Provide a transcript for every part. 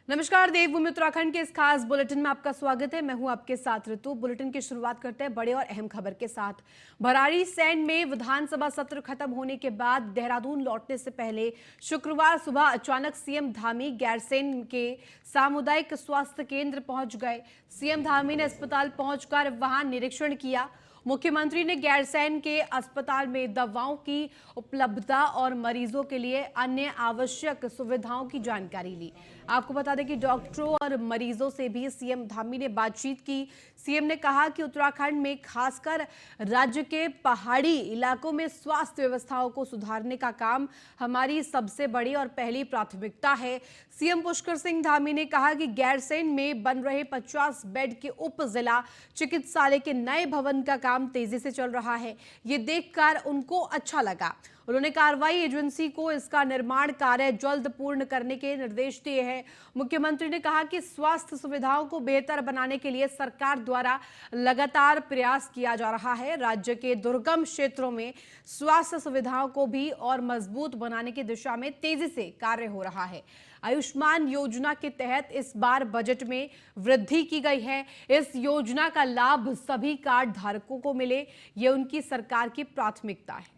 नमस्कार, देवभूमि उत्तराखंड के इस खास बुलेटिन में आपका स्वागत है। मैं हूं आपके साथ ऋतु। बुलेटिन की शुरुआत करते हैं बड़े और अहम खबर के साथ। भराड़ीसैंण में विधानसभा सत्र खत्म होने के बाद देहरादून लौटने से पहले शुक्रवार सुबह अचानक सीएम धामी गैरसैंण के सामुदायिक स्वास्थ्य केंद्र पहुंच गए। सीएम धामी ने अस्पताल पहुंचकर वहां निरीक्षण किया। मुख्यमंत्री ने गैरसैंण के अस्पताल में दवाओं की उपलब्धता और मरीजों के लिए अन्य आवश्यक सुविधाओं की जानकारी ली। आपको बता दें कि डॉक्टरों और मरीजों से भी सीएम धामी ने बातचीत की। सीएम ने कहा कि उत्तराखंड में खासकर राज्य के पहाड़ी इलाकों में स्वास्थ्य व्यवस्थाओं को सुधारने का काम हमारी सबसे बड़ी और पहली प्राथमिकता है। सीएम पुष्कर सिंह धामी ने कहा कि गैरसैंण में बन रहे 50 बेड के उप जिला चिकित्सालय के नए भवन का काम तेजी से चल रहा है। ये देखकर उनको अच्छा लगा। उन्होंने कार्रवाई एजेंसी को इसका निर्माण कार्य जल्द पूर्ण करने के निर्देश दिए हैं। मुख्यमंत्री ने कहा कि स्वास्थ्य सुविधाओं को बेहतर बनाने के लिए सरकार द्वारा लगातार प्रयास किया जा रहा है। राज्य के दुर्गम क्षेत्रों में स्वास्थ्य सुविधाओं को भी और मजबूत बनाने की दिशा में तेजी से कार्य हो रहा है। आयुष्मान योजना के तहत इस बार बजट में वृद्धि की गई है। इस योजना का लाभ सभी कार्ड धारकों को मिले, ये उनकी सरकार की प्राथमिकता है।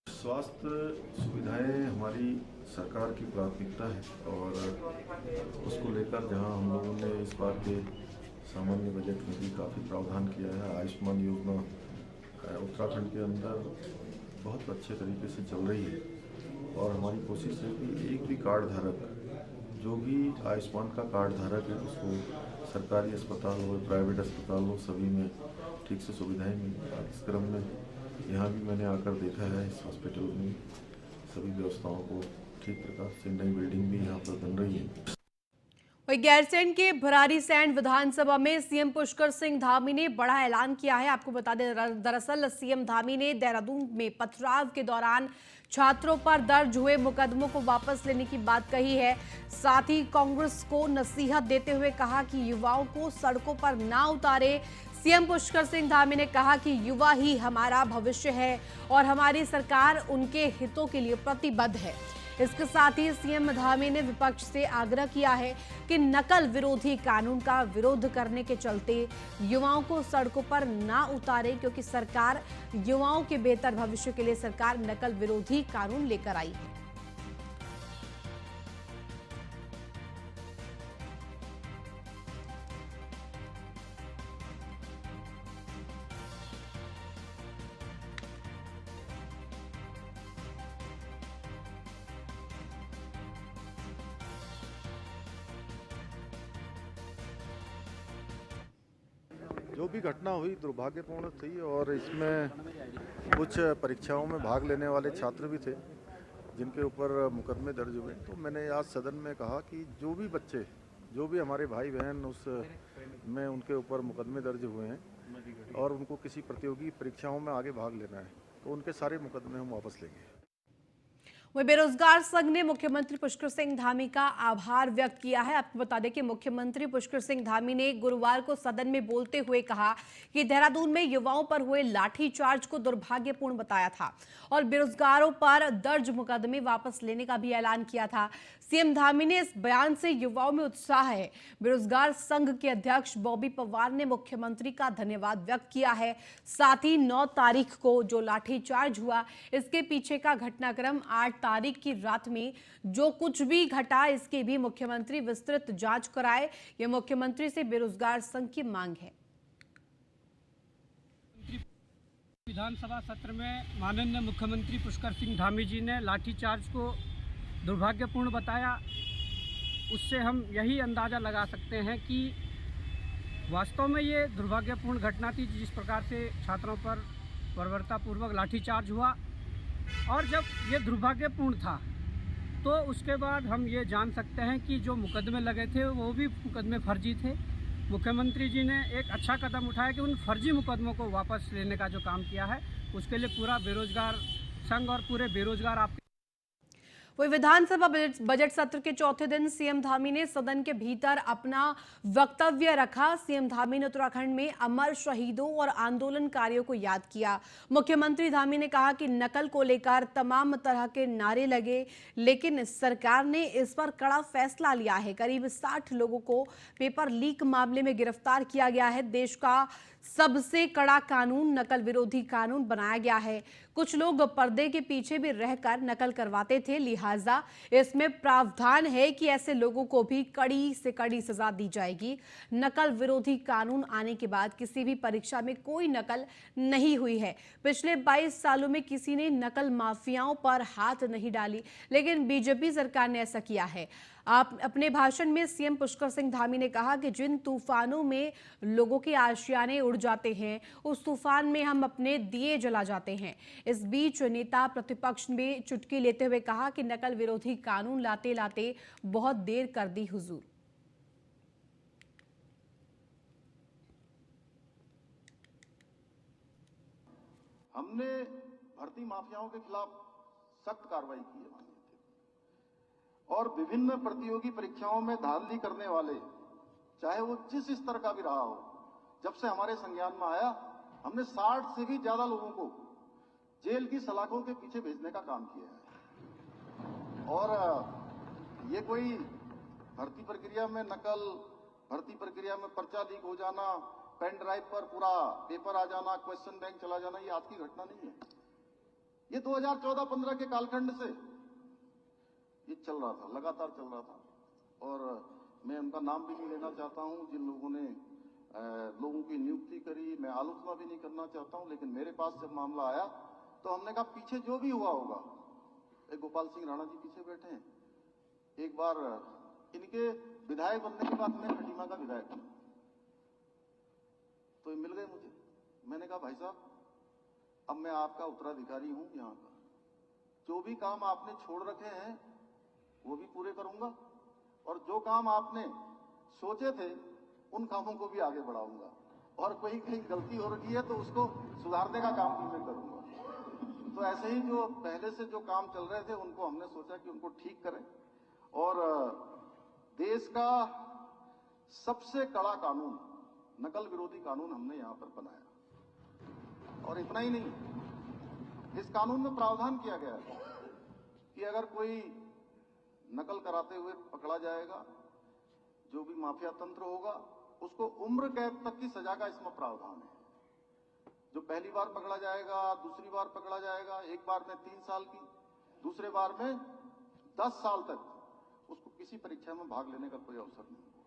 स्वास्थ्य सुविधाएं हमारी सरकार की प्राथमिकता है और उसको लेकर जहां हम लोगों ने इस बार के सामान्य बजट में भी काफ़ी प्रावधान किया है। आयुष्मान योजना उत्तराखंड के अंदर बहुत अच्छे तरीके से चल रही है और हमारी कोशिश है कि एक भी कार्ड धारक, जो भी आयुष्मान का कार्ड धारक है, उसको सरकारी अस्पताल हो, प्राइवेट अस्पताल हो, सभी में ठीक से सुविधाएं मिलें। इस क्रम में यहाँ भी मैंने आकर देखा है, इस हॉस्पिटल में सभी व्यवस्थाओं को ठीक प्रकार से, नई बिल्डिंग भी यहाँ पर बन रही है। वही गैरसैंण के भराड़ीसैंण विधानसभा में सीएम पुष्कर सिंह धामी ने बड़ा ऐलान किया है। आपको बता दें, दरअसल सीएम धामी ने देहरादून में पथराव के दौरान छात्रों पर दर्ज हुए मुकदमों को वापस लेने की बात कही है। साथ ही कांग्रेस को नसीहत देते हुए कहा कि युवाओं को सड़कों पर ना उतारे। सीएम पुष्कर सिंह धामी ने कहा कि युवा ही हमारा भविष्य है और हमारी सरकार उनके हितों के लिए प्रतिबद्ध है। इसके साथ ही सीएम धामी ने विपक्ष से आग्रह किया है कि नकल विरोधी कानून का विरोध करने के चलते युवाओं को सड़कों पर ना उतारे, क्योंकि सरकार युवाओं के बेहतर भविष्य के लिए सरकार नकल विरोधी कानून लेकर आई है। जो भी घटना हुई दुर्भाग्यपूर्ण थी और इसमें कुछ परीक्षाओं में भाग लेने वाले छात्र भी थे जिनके ऊपर मुकदमे दर्ज हुए। तो मैंने आज सदन में कहा कि जो भी बच्चे, जो भी हमारे भाई बहन उस में उनके ऊपर मुकदमे दर्ज हुए हैं और उनको किसी प्रतियोगी परीक्षाओं में आगे भाग लेना है, तो उनके सारे मुकदमे हम वापस लेंगे। वही बेरोजगार संघ ने मुख्यमंत्री पुष्कर सिंह धामी का आभार व्यक्त किया है। आपको बता दें कि मुख्यमंत्री पुष्कर सिंह धामी ने गुरुवार को सदन में बोलते हुए कहा कि देहरादून में युवाओं पर हुए लाठीचार्ज को दुर्भाग्यपूर्ण बताया था और बेरोजगारों पर दर्ज मुकदमे वापस लेने का भी ऐलान किया था। सीएम धामी ने इस बयान से युवाओं में उत्साह है। बेरोजगार संघ के अध्यक्ष बॉबी पवार ने मुख्यमंत्री का धन्यवाद व्यक्त किया है। साथ ही 9 तारीख को जो लाठीचार्ज हुआ, इसके पीछे का घटनाक्रम 8 तारीख की रात में जो कुछ भी घटा, इसकी भी मुख्यमंत्री विस्तृत जांच कराए, यह मुख्यमंत्री से बेरोजगार संघ की मांग है। विधानसभा सत्र में माननीय मुख्यमंत्री पुष्कर सिंह धामी जी ने लाठीचार्ज को दुर्भाग्यपूर्ण बताया। उससे हम यही अंदाज़ा लगा सकते हैं कि वास्तव में ये दुर्भाग्यपूर्ण घटना थी, जिस प्रकार से छात्रों पर बर्बरतापूर्वक लाठीचार्ज हुआ। और जब ये दुर्भाग्यपूर्ण था तो उसके बाद हम ये जान सकते हैं कि जो मुकदमे लगे थे वो भी मुकदमे फर्जी थे। मुख्यमंत्री जी ने एक अच्छा कदम उठाया कि उन फर्जी मुकदमों को वापस लेने का जो काम किया है, उसके लिए पूरा बेरोजगार संघ और पूरे बेरोजगार आप वही विधानसभा बजट सत्र के चौथे दिन सीएम धामी ने सदन के भीतर अपना वक्तव्य रखा। सीएम धामी ने उत्तराखंड में अमर शहीदों और आंदोलनकारियों को याद किया। मुख्यमंत्री धामी ने कहा कि नकल को लेकर तमाम तरह के नारे लगे, लेकिन सरकार ने इस पर कड़ा फैसला लिया है। करीब 60 लोगों को पेपर लीक मामले में गिरफ्तार किया गया है। देश का सबसे कड़ा कानून नकल विरोधी कानून बनाया गया है। कुछ लोग पर्दे के पीछे भी रहकर नकल करवाते थे, लिहाजा इसमें प्रावधान है कि ऐसे लोगों को भी कड़ी से कड़ी सजा दी जाएगी। नकल विरोधी कानून आने के बाद किसी भी परीक्षा में कोई नकल नहीं हुई है। पिछले 22 सालों में किसी ने नकल माफियाओं पर हाथ नहीं डाली, लेकिन बीजेपी सरकार ने ऐसा किया है। आप अपने भाषण में सीएम पुष्कर सिंह धामी ने कहा कि जिन तूफानों में लोगों के आशियाने उड़ जाते हैं, उस तूफान में हम अपने दिए जला जाते हैं। इस बीच नेता प्रतिपक्ष में चुटकी लेते हुए कहा कि नकल विरोधी कानून लाते लाते बहुत देर कर दी हुजूर। हमने भर्ती माफियाओं के खिलाफ सख्त कार्रवाई की है और विभिन्न प्रतियोगी परीक्षाओं में धांधली करने वाले, चाहे वो जिस स्तर का भी रहा हो, जब से हमारे संज्ञान में आया, हमने 60 से भी ज्यादा लोगों को जेल की सलाखों के पीछे भेजने का काम किया है। और ये कोई भर्ती प्रक्रिया में नकल, भर्ती प्रक्रिया में पर्चा लीक हो जाना, पेन ड्राइव पर पूरा पेपर आ जाना, क्वेश्चन बैंक चला जाना, ये आज की घटना नहीं है। ये 2014-15 के कालखंड से ये चल रहा था, लगातार चल रहा था। और मैं उनका नाम भी नहीं लेना चाहता हूं जिन लोगों ने लोगों की नियुक्ति करी, मैं आलोचना भी नहीं करना चाहता हूं। लेकिन मेरे पास जब मामला आया तो हमने कहा पीछे जो भी हुआ होगा, एक गोपाल सिंह राणा जी पीछे बैठे हैं, एक बार इनके विधायक बनने के बाद मैं खटीमा का विधायक हूं, तो ये मिल गए मुझे। मैंने कहा भाई साहब, अब मैं आपका उत्तराधिकारी हूं, यहाँ का जो भी काम आपने छोड़ रखे हैं वो भी पूरे करूंगा, और जो काम आपने सोचे थे उन कामों को भी आगे बढ़ाऊंगा, और कोई कहीं गलती हो रही है तो उसको सुधारने का काम भी मैं करूंगा। तो ऐसे ही जो पहले से जो काम चल रहे थे उनको हमने सोचा कि उनको ठीक करें, और देश का सबसे कड़ा कानून, नकल विरोधी कानून हमने यहां पर बनाया। और इतना ही नहीं, इस कानून में प्रावधान किया गया है कि अगर कोई नकल कराते हुए पकड़ा जाएगा, जो भी माफिया तंत्र होगा, उसको उम्र कैद तक की सजा का इसमें प्रावधान है। जो पहली बार पकड़ा जाएगा, दूसरी बार पकड़ा जाएगा, एक बार में 3 साल की, दूसरे बार में 10 साल तक उसको किसी परीक्षा में भाग लेने का कोई अवसर नहीं होगा।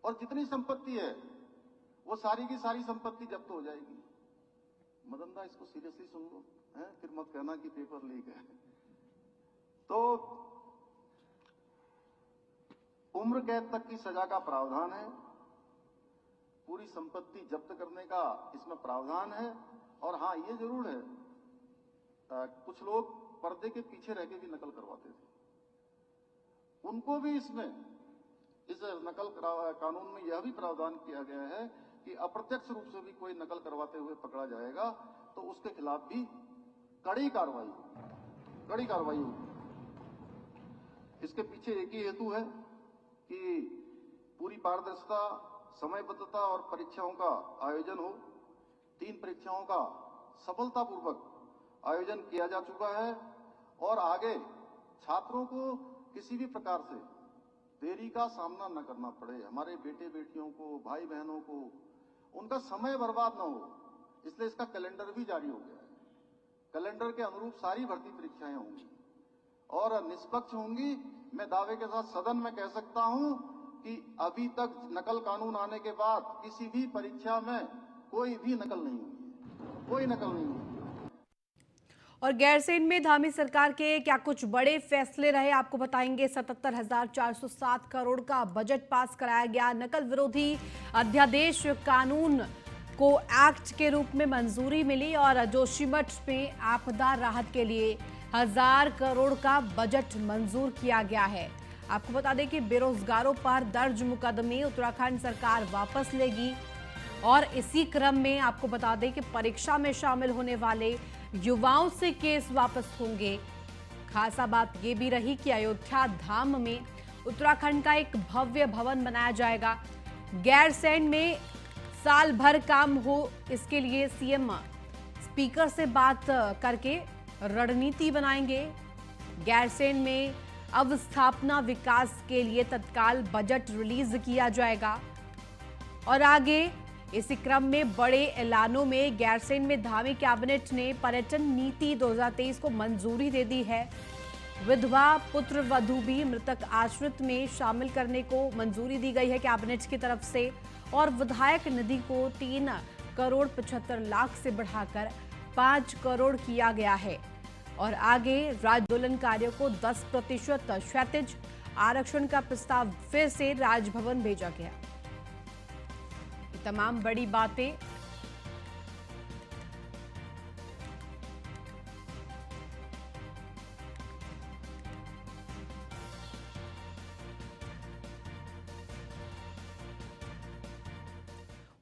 और जितनी संपत्ति है वो सारी की सारी संपत्ति जब्त हो जाएगी। मदन दा, इसको सीरियसली सुन लो, फिर मत कहना कि पेपर लीक है। तो उम्र कैद तक की सजा का प्रावधान है, पूरी संपत्ति जब्त करने का इसमें प्रावधान है। और हाँ, ये जरूर है, कुछ लोग पर्दे के पीछे रह के भी नकल करवाते थे, उनको भी इसमें, इस नकल कानून में यह भी प्रावधान किया गया है कि अप्रत्यक्ष रूप से भी कोई नकल करवाते हुए पकड़ा जाएगा तो उसके खिलाफ भी कड़ी कार्रवाई होगी। इसके पीछे एक ही हेतु है कि पूरी पारदर्शिता, समयबद्धता और परीक्षाओं का आयोजन हो। 3 परीक्षाओं का सफलतापूर्वक आयोजन किया जा चुका है और आगे छात्रों को किसी भी प्रकार से देरी का सामना न करना पड़े। हमारे बेटे बेटियों को, भाई बहनों को, उनका समय बर्बाद न हो, इसलिए इसका कैलेंडर भी जारी हो गया है। कैलेंडर के अनुरूप सारी भर्ती परीक्षाएं होंगी और निष्पक्ष होंगी। मैं दावे के साथ सदन में कह सकता हूं कि अभी तक नकल कानून आने के बाद किसी भी परीक्षा में कोई भी नकल नहीं हुई, कोई नकल नहीं हुई। और गैरसैंण में धामी सरकार के क्या कुछ बड़े फैसले रहे, आपको बताएंगे। 77,407 करोड़ का बजट पास कराया गया। नकल विरोधी अध्यादेश कानून को एक्ट के रूप में मंजूरी मिली और जोशीमठ में आपदा राहत के लिए 1000 करोड़ का बजट मंजूर किया गया है। आपको बता दें कि बेरोजगारों पर दर्ज मुकदमे उत्तराखंड सरकार वापस लेगी और इसी क्रम में आपको बता दें कि परीक्षा में शामिल होने वाले युवाओं से केस वापस होंगे। खासा बात ये भी रही कि अयोध्या धाम में उत्तराखंड का एक भव्य भवन बनाया जाएगा। गैरसैंण में साल भर काम हो, इसके लिए सीएम स्पीकर से बात करके रणनीति बनाएंगे। गैरसैंण में अवस्थापना विकास के लिए तत्काल बजट रिलीज किया जाएगा। और आगे इसी क्रम में बड़े ऐलानों में गैरसैंण में धामी कैबिनेट ने पर्यटन नीति 2023 को मंजूरी दे दी है। विधवा पुत्र वधू भी मृतक आश्रित में शामिल करने को मंजूरी दी गई है कैबिनेट की तरफ से। और विधायक निधि को 3 करोड़ 75 लाख से बढ़ाकर 5 करोड़ किया गया है। और आगे राज्य आंदोलन कार्यों को 10% क्षैतिज आरक्षण का प्रस्ताव फिर से राजभवन भेजा गया। ये तमाम बड़ी बातें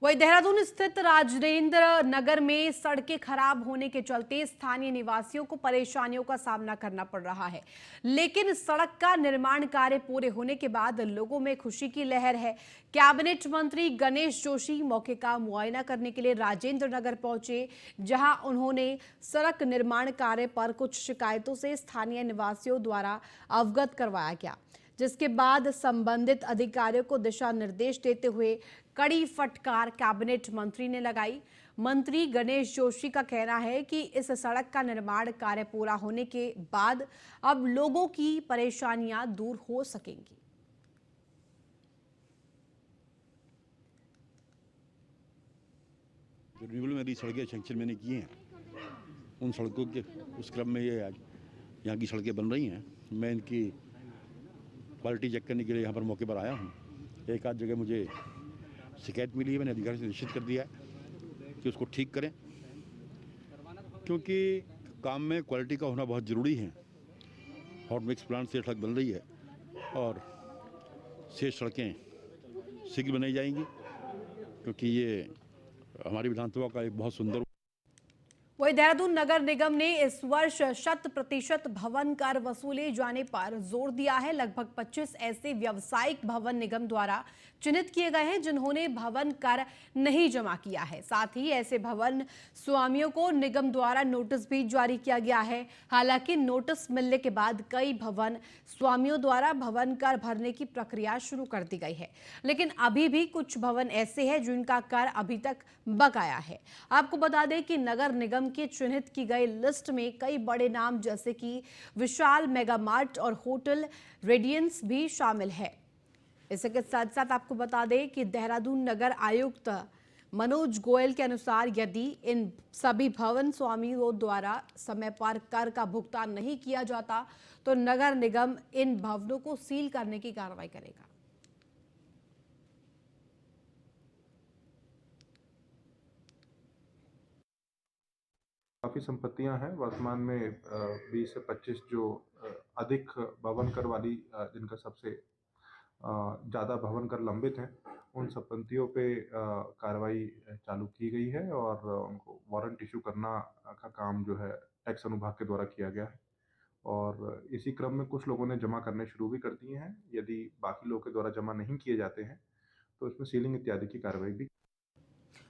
वही देहरादून स्थित राजेंद्र नगर में सड़कें खराब होने के चलते स्थानीय निवासियों को परेशानियों का सामना करना पड़ रहा है। लेकिन सड़क का निर्माण कार्य पूरे होने के बाद लोगों में खुशी की लहर है। कैबिनेट मंत्री गणेश जोशी मौके का मुआयना करने के लिए राजेंद्र नगर पहुंचे, जहां उन्होंने सड़क निर्माण कार्य पर कुछ शिकायतों से स्थानीय निवासियों द्वारा अवगत करवाया गया, जिसके बाद संबंधित अधिकारियों को दिशा निर्देश देते हुए कड़ी फटकार कैबिनेट मंत्री ने लगाई। मंत्री गणेश जोशी का कहना है कि इस सड़क का निर्माण कार्य पूरा होने के बाद अब लोगों की परेशानियां दूर हो सकेंगी। जो रिन्यूअल में सड़कें सेंक्शन मैंने किए हैं, उन सड़कों के उस क्रम में ये यहाँ की सड़कें बन रही हैं। मैं इनकी क्वालिटी चेक करने के लिए यहाँ पर मौके पर आया हूँ। एक आध जगह मुझे शिकायत मिली है, मैंने अधिकारी से निश्चित कर दिया है कि उसको ठीक करें, क्योंकि काम में क्वालिटी का होना बहुत ज़रूरी है। हॉट मिक्स प्लांट से सड़क बन रही है और शेष सड़कें शीघ्र बनाई जाएंगी, क्योंकि ये हमारी विधानसभा का एक बहुत सुंदर। वही देहरादून नगर निगम ने इस वर्ष 100% भवन कर वसूले जाने पर जोर दिया है। लगभग 25 ऐसे व्यावसायिक भवन निगम द्वारा चिन्हित किए गए हैं जिन्होंने भवन कर नहीं जमा किया है। साथ ही ऐसे भवन स्वामियों को निगम द्वारा नोटिस भी जारी किया गया है। हालांकि नोटिस मिलने के बाद कई भवन स्वामियों द्वारा भवन कर भरने की प्रक्रिया शुरू कर दी गई है, लेकिन अभी भी कुछ भवन ऐसे हैं जिनका कर अभी तक बकाया है। आपको बता दें कि नगर निगम की चिन्हित की गई लिस्ट में कई बड़े नाम जैसे कि विशाल मेगा मार्ट और होटल रेडियंस भी शामिल है। इसके साथ साथ आपको बता दें कि देहरादून नगर आयुक्त मनोज गोयल के अनुसार यदि इन सभी भवन स्वामियों द्वारा समय पर कर का भुगतान नहीं किया जाता तो नगर निगम इन भवनों को सील करने की कार्रवाई करेगा। काफ़ी संपत्तियां हैं वर्तमान में 20 से 25 जो अधिक भवन कर वाली जिनका सबसे ज़्यादा भवन कर लंबित हैं, उन संपत्तियों पे कार्रवाई चालू की गई है और उनको वारंट इशू करना का काम जो है टैक्स अनुभाग के द्वारा किया गया है। और इसी क्रम में कुछ लोगों ने जमा करने शुरू भी कर दिए हैं। यदि बाकी लोगों के द्वारा जमा नहीं किए जाते हैं तो इसमें सीलिंग इत्यादि की कार्रवाई भी।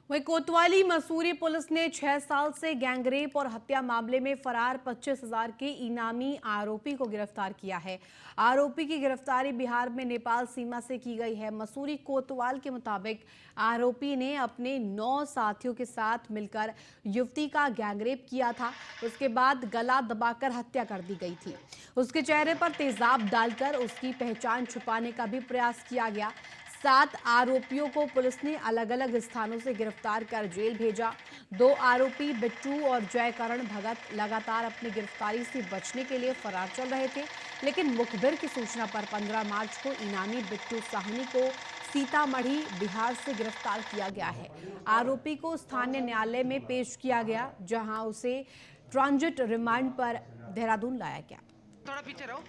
वहीं कोतवाली मसूरी पुलिस ने 6 साल से गैंगरेप और हत्या मामले में फरार 25,000 के इनामी आरोपी को गिरफ्तार किया है। आरोपी की गिरफ्तारी बिहार में नेपाल सीमा से की गई है। मसूरी कोतवाल के मुताबिक आरोपी ने अपने 9 साथियों के साथ मिलकर युवती का गैंगरेप किया था। उसके बाद गला दबाकर हत्या कर दी गई थी। उसके चेहरे पर तेजाब डालकर उसकी पहचान छुपाने का भी प्रयास किया गया। 7 आरोपियों को पुलिस ने अलग अलग स्थानों से गिरफ्तार कर जेल भेजा। 2 आरोपी बिट्टू और जयकरण भगत लगातार अपनी गिरफ्तारी से बचने के लिए फरार चल रहे थे, लेकिन मुखबिर की सूचना पर 15 मार्च को इनामी बिट्टू साहनी को सीतामढ़ी बिहार से गिरफ्तार किया गया है। आरोपी को स्थानीय न्यायालय में पेश किया गया, जहां उसे ट्रांजिट रिमांड पर देहरादून लाया गया। थोड़ा पीछे रहो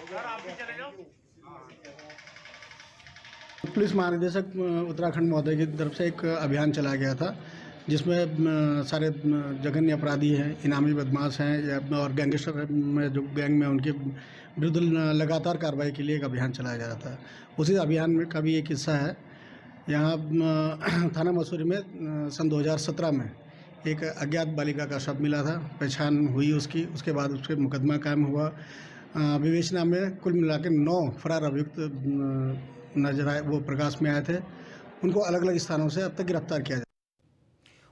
सर, आप भी चले जाओ। पुलिस महानिदेशक उत्तराखंड महोदय की तरफ से एक अभियान चलाया गया था जिसमें सारे जघन्य अपराधी हैं, इनामी बदमाश हैं और गैंगस्टर में जो गैंग में उनके विरुद्ध लगातार कार्रवाई के लिए एक अभियान चलाया जा रहा था। उसी अभियान में का भी एक हिस्सा है। यहाँ थाना मसूरी में सन 2017 में एक अज्ञात बालिका का शव मिला था, पहचान हुई उसकी। उसके बाद उस पर मुकदमा कायम हुआ। विवेचना में कुल मिला के 9 फरार अभियुक्त नजर आए, वो प्रकाश में आए थे। उनको अलग अलग स्थानों से अब तक गिरफ्तार किया जाए।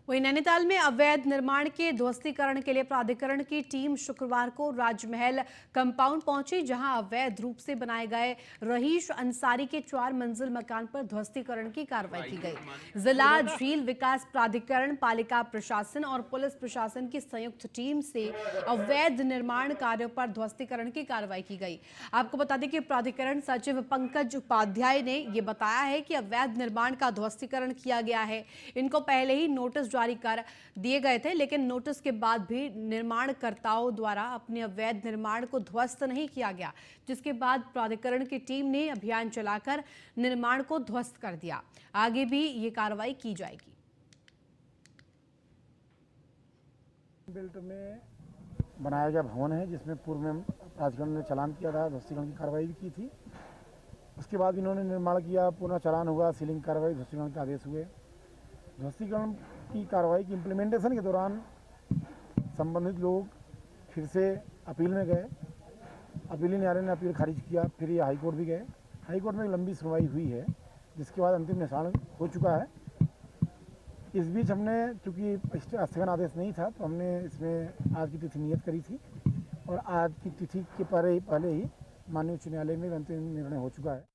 वहीं नैनीताल में अवैध निर्माण के ध्वस्तीकरण के लिए प्राधिकरण की टीम शुक्रवार को राजमहल कंपाउंड पहुंची, जहां अवैध रूप से बनाए गए रहीश अंसारी के 4 मंजिल मकान पर ध्वस्तीकरण की कार्रवाई की गई। जिला झील विकास प्राधिकरण, पालिका प्रशासन और पुलिस प्रशासन की संयुक्त टीम से अवैध निर्माण कार्यों पर ध्वस्तीकरण की कार्रवाई की गई। आपको बता दें कि प्राधिकरण सचिव पंकज उपाध्याय ने यह बताया है कि अवैध निर्माण का ध्वस्तीकरण किया गया है। इनको पहले ही नोटिस जारी कर दिए गए थे, लेकिन नोटिस के बाद भी निर्माणकर्ताओं द्वारा अपने अवैध निर्माण को ध्वस्त नहीं किया गया, जिसके बाद प्राधिकरण की टीम ने अभियान चलाकर निर्माण को ध्वस्त कर दिया। आगे भी ये कार्रवाई की जाएगी। बेल्ट में बनाया गया भवन है, जिसमें पूर्व में प्राधिकरण ने चालान किया था, ध्वस्तीकरण की कार्रवाई भी की थी। उसके बाद इन्होंने निर्माण किया, पुनः चालान हुआ, सीलिंग कार्रवाई, ध्वस्तीकरण के आदेश हुए। ध्वस्तीकरण की कार्रवाई की इम्प्लीमेंटेशन के दौरान संबंधित लोग फिर से अपील में गए। अपीली न्यायालय ने अपील खारिज किया, फिर ये हाईकोर्ट भी गए। हाईकोर्ट में एक लंबी सुनवाई हुई है, जिसके बाद अंतिम निशान हो चुका है। इस बीच हमने, चूँकि स्थगन आदेश नहीं था, तो हमने इसमें आज की तिथि नियत करी थी और आज की तिथि के पहले ही माननीय उच्च न्यायालय में अंतिम निर्णय हो चुका है।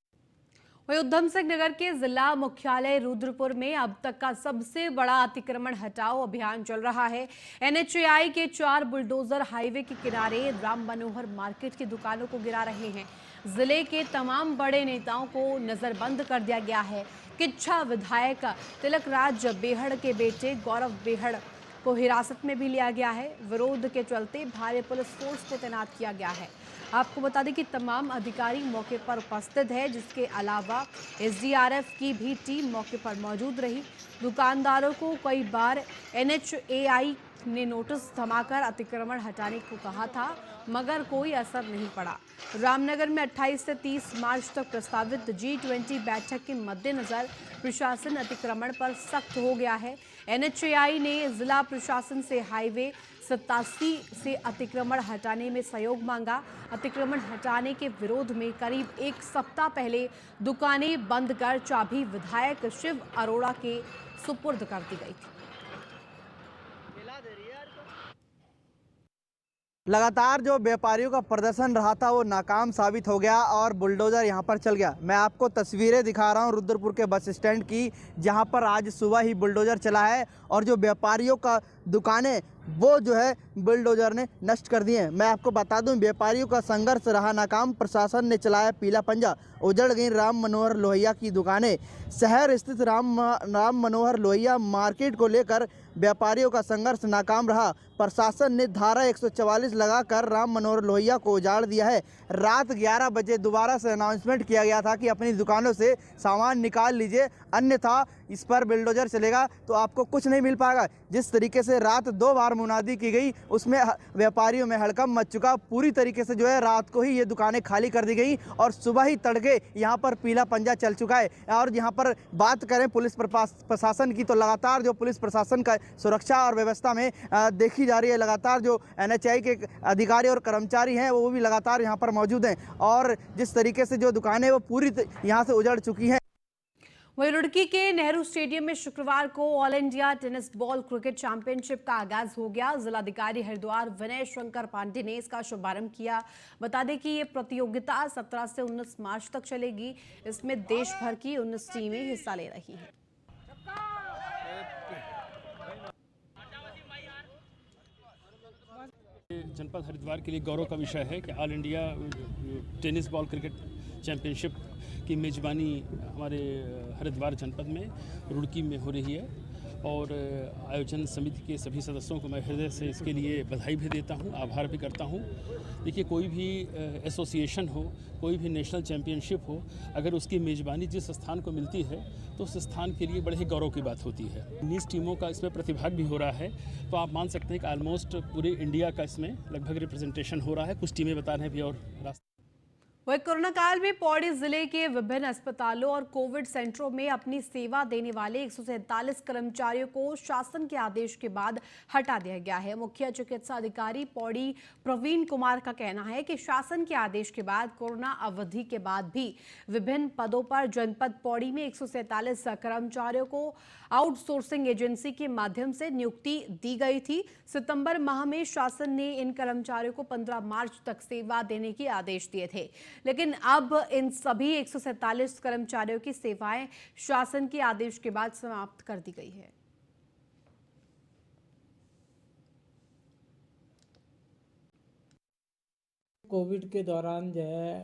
वहीं उधम सिंह नगर के जिला मुख्यालय रुद्रपुर में अब तक का सबसे बड़ा अतिक्रमण हटाओ अभियान चल रहा है। NHAI के 4 बुलडोजर हाईवे के किनारे राम मनोहर मार्केट की दुकानों को गिरा रहे हैं। जिले के तमाम बड़े नेताओं को नजरबंद कर दिया गया है। किच्छा विधायक तिलक राज बेहड़ के बेटे गौरव बेहड़ को हिरासत में भी लिया गया है। विरोध के चलते भारी पुलिस फोर्स को तैनात किया गया है। आपको बता दें कि तमाम अधिकारी मौके पर उपस्थित है, जिसके अलावा SDRF की भी टीम मौके पर मौजूद रही। दुकानदारों को कई बार NHAI ने नोटिस थमाकर अतिक्रमण हटाने को कहा था, मगर कोई असर नहीं पड़ा। रामनगर में 28 से 30 मार्च तक प्रस्तावित G20 बैठक के मद्देनजर प्रशासन अतिक्रमण पर सख्त हो गया है। NHAI ने जिला प्रशासन से हाईवे 87 से अतिक्रमण हटाने में सहयोग मांगा। अतिक्रमण हटाने के विरोध में करीब 1 सप्ताह पहले दुकानें बंद कर चाबी विधायक शिव अरोड़ा के सुपुर्द कर दी गई थी। लगातार जो व्यापारियों का प्रदर्शन रहा था वो नाकाम साबित हो गया और बुलडोज़र यहां पर चल गया। मैं आपको तस्वीरें दिखा रहा हूं रुद्रपुर के बस स्टैंड की, जहां पर आज सुबह ही बुलडोज़र चला है और जो व्यापारियों का दुकानें वो जो है बुलडोज़र ने नष्ट कर दिए हैं। मैं आपको बता दूं, व्यापारियों का संघर्ष रहा नाकाम। प्रशासन ने चलाया पीला पंजा, उजड़ गई राम मनोहर लोहिया की दुकानें। शहर स्थित राम मनोहर लोहिया मार्केट को लेकर व्यापारियों का संघर्ष नाकाम रहा। प्रशासन ने धारा 144 लगाकर राम मनोहर लोहिया को उजाड़ दिया है। रात 11 बजे दोबारा से अनाउंसमेंट किया गया था कि अपनी दुकानों से सामान निकाल लीजिए, अन्यथा इस पर बुलडोज़र चलेगा तो आपको कुछ नहीं मिल पाएगा। जिस तरीके से रात 2 बार मुनादी की गई, उसमें व्यापारियों में हड़कंप मच चुका। पूरी तरीके से जो है रात को ही ये दुकानें खाली कर दी गई और सुबह ही तड़के यहाँ पर पीला पंजा चल चुका है। और यहाँ पर बात करें पुलिस प्रशासन की, तो लगातार जो पुलिस प्रशासन का सुरक्षा और व्यवस्था में देखी जा रही है। लगातार जो NHAI के अधिकारी और कर्मचारी हैं वो भी लगातार यहाँ पर मौजूद हैं और जिस तरीके से जो दुकानें वो पूरी यहाँ से उजड़ चुकी हैं। वहीं रुड़की के नेहरू स्टेडियम में शुक्रवार को all India tennis ball cricket championship का आगाज हो गया। जिलाधिकारी हरिद्वार विनय शंकर पांडे ने इसका शुभारंभ किया। बता दें कि ये प्रतियोगिता 17 से 19 मार्च तक चलेगी। इसमें देश भर की 19 टीमें हिस्सा ले रही हैं। जनपद हरिद्वार के लिए गौरव का विषय है कि all India tennis ball cricket championship की मेज़बानी हमारे हरिद्वार जनपद में रुड़की में हो रही है और आयोजन समिति के सभी सदस्यों को मैं हृदय से इसके लिए बधाई भी देता हूँ, आभार भी करता हूँ। देखिए, कोई भी एसोसिएशन हो, कोई भी नेशनल चैम्पियनशिप हो, अगर उसकी मेज़बानी जिस स्थान को मिलती है तो उस स्थान के लिए बड़े ही गौरव की बात होती है। 19 टीमों का इसमें प्रतिभाग भी हो रहा है, तो आप मान सकते हैं कि ऑलमोस्ट पूरे इंडिया का इसमें लगभग रिप्रेजेंटेशन हो रहा है। कुछ टीमें बता रहे हैं भी और रास्ते। वही कोरोना काल में पौड़ी जिले के विभिन्न अस्पतालों और कोविड सेंटरों में अपनी सेवा देने वाले 147 कर्मचारियों को शासन के आदेश के बाद हटा दिया गया है। मुख्य चिकित्सा अधिकारी पौड़ी प्रवीण कुमार का कहना है कि शासन के आदेश के बाद कोरोना अवधि के बाद भी विभिन्न पदों पर जनपद पौड़ी में 147 कर्मचारियों को आउटसोर्सिंग एजेंसी के माध्यम से नियुक्ति दी गई थी। सितंबर माह में शासन ने इन कर्मचारियों को 15 मार्च तक सेवा देने के आदेश दिए थे, लेकिन अब इन सभी 147 कर्मचारियों की सेवाएं शासन के आदेश के बाद समाप्त कर दी गई है। कोविड के दौरान जो है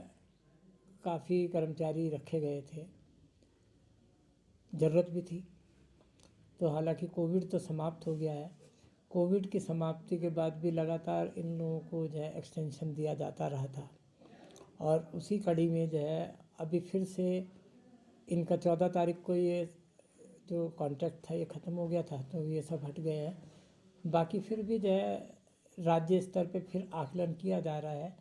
काफ़ी कर्मचारी रखे गए थे, ज़रूरत भी थी। तो हालांकि कोविड तो समाप्त हो गया है, कोविड की समाप्ति के बाद भी लगातार इन लोगों को जो है एक्सटेंशन दिया जाता रहा था, और उसी कड़ी में जो है अभी फिर से इनका 14 तारीख को ये जो कॉन्ट्रैक्ट था ये ख़त्म हो गया था, तो ये सब हट गए हैं। बाकी फिर भी जो है राज्य स्तर पे फिर आकलन किया जा रहा है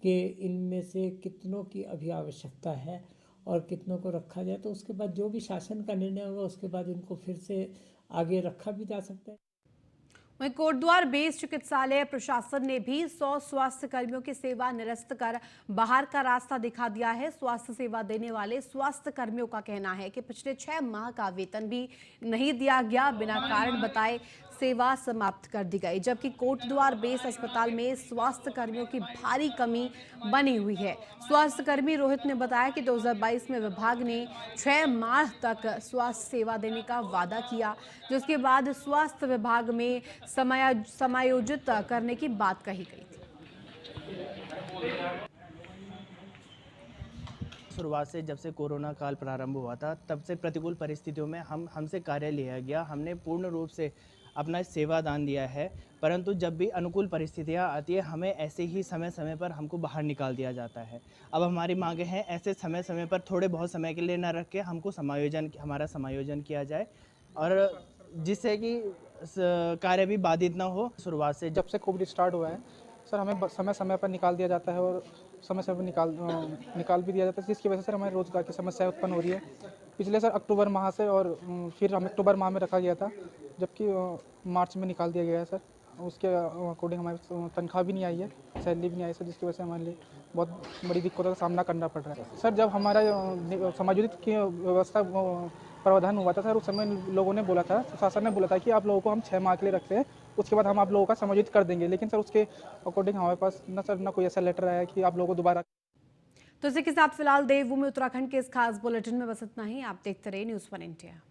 कि इनमें से कितनों की अभी आवश्यकता है और कितनों को रखा जाए। तो उसके बाद जो भी शासन का निर्णय होगा उसके बाद इनको फिर से आगे रखा भी जा सकता है। वहीं कोटद्वार बेस चिकित्सालय प्रशासन ने भी 100 स्वास्थ्य कर्मियों की सेवा निरस्त कर बाहर का रास्ता दिखा दिया है। स्वास्थ्य सेवा देने वाले स्वास्थ्य कर्मियों का कहना है कि पिछले 6 माह का वेतन भी नहीं दिया गया, बिना कारण बताए सेवा समाप्त कर दी गई, जबकि कोटद्वार बेस अस्पताल में स्वास्थ्य कर्मियों की भारी कमी बनी हुई है। स्वास्थ्य कर्मी रोहित ने बताया कि 2022 में विभाग ने 6 माह तक स्वास्थ्य सेवा देने का वादा किया, जिसके बाद स्वास्थ्य विभाग में समायोजित करने की बात कही गई थी। शुरुआत से जब से कोरोना काल प्रारंभ हुआ था तब से प्रतिकूल परिस्थितियों में हमसे कार्य लिया गया। हमने पूर्ण रूप से अपना सेवा दान दिया है, परंतु जब भी अनुकूल परिस्थितियां आती है हमें ऐसे ही समय समय पर हमको बाहर निकाल दिया जाता है। अब हमारी मांगे हैं ऐसे समय समय पर थोड़े बहुत समय के लिए न रख के हमको हमारा समायोजन किया जाए, और जिससे कि कार्य भी बाधित ना हो। शुरुआत से जब से कोविड स्टार्ट हुआ है सर, हमें समय समय पर निकाल दिया जाता है और समय समय पर निकाल भी दिया जाता है, जिसकी वजह से हमारे रोज़गार की समस्या उत्पन्न हो रही है। पिछले सर अक्टूबर माह से और फिर हमें अक्टूबर माह में रखा गया था, जबकि मार्च में निकाल दिया गया है सर। उसके अकॉर्डिंग हमारी तनख्वाह भी नहीं आई है, सैलरी भी नहीं आई सर, जिसकी वजह से हमारे लिए बहुत बड़ी दिक्कतों का सामना करना पड़ रहा है सर। जब हमारा समायोजित की व्यवस्था प्रावधान हुआ था सर, उस समय लोगों ने बोला था, शासन ने बोला था कि आप लोगों को हम 6 माह के लिए रखते हैं, उसके बाद हम आप लोगों का समायोजित कर देंगे। लेकिन सर उसके अकॉर्डिंग हमारे पास न कोई ऐसा लेटर आया कि आप लोगों को दोबारा। तो इसी के साथ फिलहाल देवभूमि उत्तराखंड के इस खास बुलेटिन में बस इतना ही। आप देखते रहिए न्यूज़ 1 इंडिया।